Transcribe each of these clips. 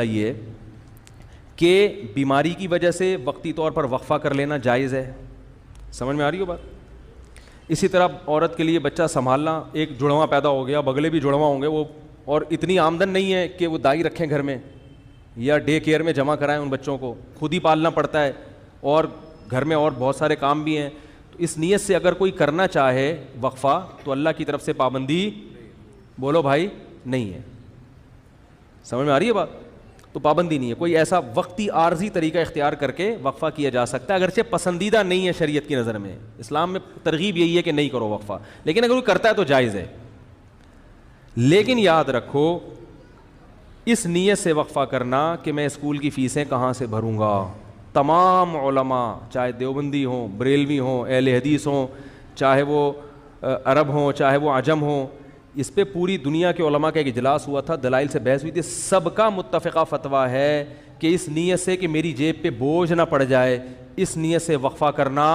یہ کہ بیماری کی وجہ سے وقتی طور پر وقفہ کر لینا جائز ہے. سمجھ میں آ رہی ہو بات؟ اسی طرح عورت کے لیے بچہ سنبھالنا، ایک جڑواں پیدا ہو گیا، بگلے بھی جڑواں ہوں گے وہ، اور اتنی آمدن نہیں ہے کہ وہ دائی رکھیں گھر میں یا ڈے کیئر میں جمع کرائیں ان بچوں کو، خود ہی پالنا پڑتا ہے اور گھر میں اور بہت سارے کام بھی ہیں. تو اس نیت سے اگر کوئی کرنا چاہے وقفہ تو اللہ کی طرف سے پابندی بولو بھائی نہیں ہے. سمجھ میں آ رہی ہے بات؟ تو پابندی نہیں ہے. کوئی ایسا وقتی عارضی طریقہ اختیار کر کے وقفہ کیا جا سکتا ہے، اگرچہ پسندیدہ نہیں ہے شریعت کی نظر میں. اسلام میں ترغیب یہی ہے کہ نہیں کرو وقفہ، لیکن اگر کوئی کرتا ہے تو جائز ہے. لیکن یاد رکھو اس نیت سے وقفہ کرنا کہ میں اسکول کی فیسیں کہاں سے بھروں گا. تمام علماء چاہے دیوبندی ہوں، بریلوی ہوں، اہل حدیث ہوں، چاہے وہ عرب ہوں، چاہے وہ عجم ہوں، اس پہ پوری دنیا کے علماء کا ایک اجلاس ہوا تھا، دلائل سے بحث ہوئی تھی. سب کا متفقہ فتویٰ ہے کہ اس نیت سے کہ میری جیب پہ بوجھ نہ پڑ جائے، اس نیت سے وقفہ کرنا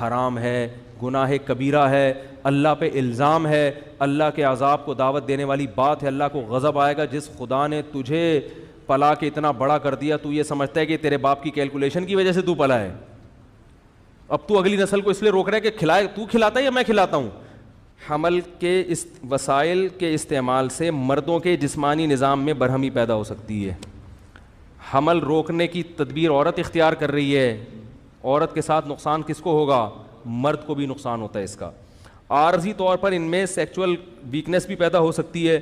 حرام ہے، گناہ کبیرہ ہے، اللہ پہ الزام ہے، اللہ کے عذاب کو دعوت دینے والی بات ہے. اللہ کو غضب آئے گا. جس خدا نے تجھے پلا کے اتنا بڑا کر دیا، تو یہ سمجھتا ہے کہ تیرے باپ کی کیلکولیشن کی وجہ سے تو پلا ہے. اب تو اگلی نسل کو اس لیے روک رہا ہے کہ کھلائے، تو کھلاتا ہے یا میں کھلاتا ہوں. حمل کے وسائل کے استعمال سے مردوں کے جسمانی نظام میں برہمی پیدا ہو سکتی ہے. حمل روکنے کی تدبیر عورت اختیار کر رہی ہے، عورت کے ساتھ نقصان کس کو ہوگا؟ مرد کو بھی نقصان ہوتا ہے اس کا. عارضی طور پر ان میں سیکچول ویکنس بھی پیدا ہو سکتی ہے.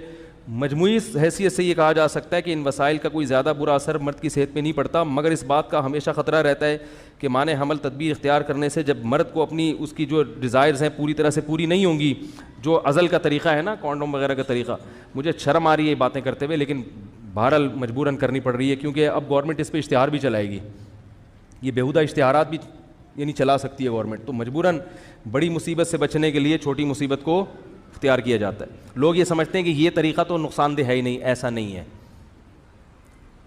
مجموعی حیثیت سے یہ کہا جا سکتا ہے کہ ان وسائل کا کوئی زیادہ برا اثر مرد کی صحت پہ نہیں پڑتا، مگر اس بات کا ہمیشہ خطرہ رہتا ہے کہ مانے حمل تدبیر اختیار کرنے سے جب مرد کو اپنی اس کی جو ڈیزائرز ہیں پوری طرح سے پوری نہیں ہوں گی، جو ازل کا طریقہ ہے نا، کانڈوم وغیرہ کا طریقہ. مجھے شرم آ رہی ہے یہ باتیں کرتے ہوئے، لیکن بہرحال مجبوراً کرنی پڑ رہی ہے کیونکہ اب گورنمنٹ اس پہ اشتہار بھی چلائے گی. یہ بیہودہ اشتہارات بھی یعنی چلا سکتی ہے گورنمنٹ، تو مجبوراً بڑی مصیبت سے بچنے کے لیے چھوٹی مصیبت کو اختیار کیا جاتا ہے. لوگ یہ سمجھتے ہیں کہ یہ طریقہ تو نقصان دہ ہے ہی نہیں. ایسا نہیں ہے،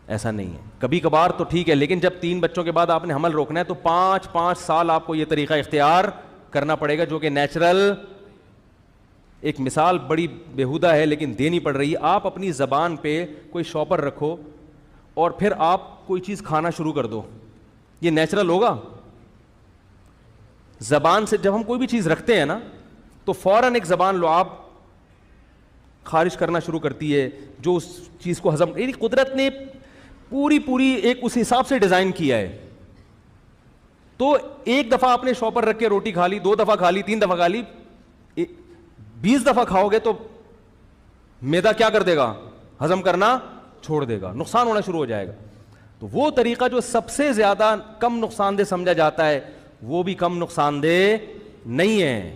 ایسا نہیں ہے. کبھی کبھار تو ٹھیک ہے، لیکن جب 3 بچوں کے بعد آپ نے حمل روکنا ہے تو 5 سال آپ کو یہ طریقہ اختیار کرنا پڑے گا، جو کہ نیچرل. ایک مثال بڑی بیہودہ ہے لیکن دینی پڑ رہی ہے. آپ اپنی زبان پہ کوئی شاپر رکھو اور پھر آپ کوئی چیز کھانا شروع کر دو، یہ نیچرل ہوگا؟ زبان سے جب ہم کوئی بھی چیز رکھتے ہیں نا تو فوراً ایک زبان لعاب خارج کرنا شروع کرتی ہے جو اس چیز کو ہضم. یعنی قدرت نے پوری ایک اس حساب سے ڈیزائن کیا ہے. تو ایک دفعہ آپ نے شاپر رکھ کے روٹی کھا لی، 2 دفعہ کھا لی، 3 دفعہ کھا لی، 20 دفعہ کھاؤ گے تو معدہ کیا کر دے گا؟ ہضم کرنا چھوڑ دے گا، نقصان ہونا شروع ہو جائے گا. تو وہ طریقہ جو سب سے زیادہ کم نقصان دہ سمجھا جاتا ہے وہ بھی کم نقصان دہ نہیں ہے.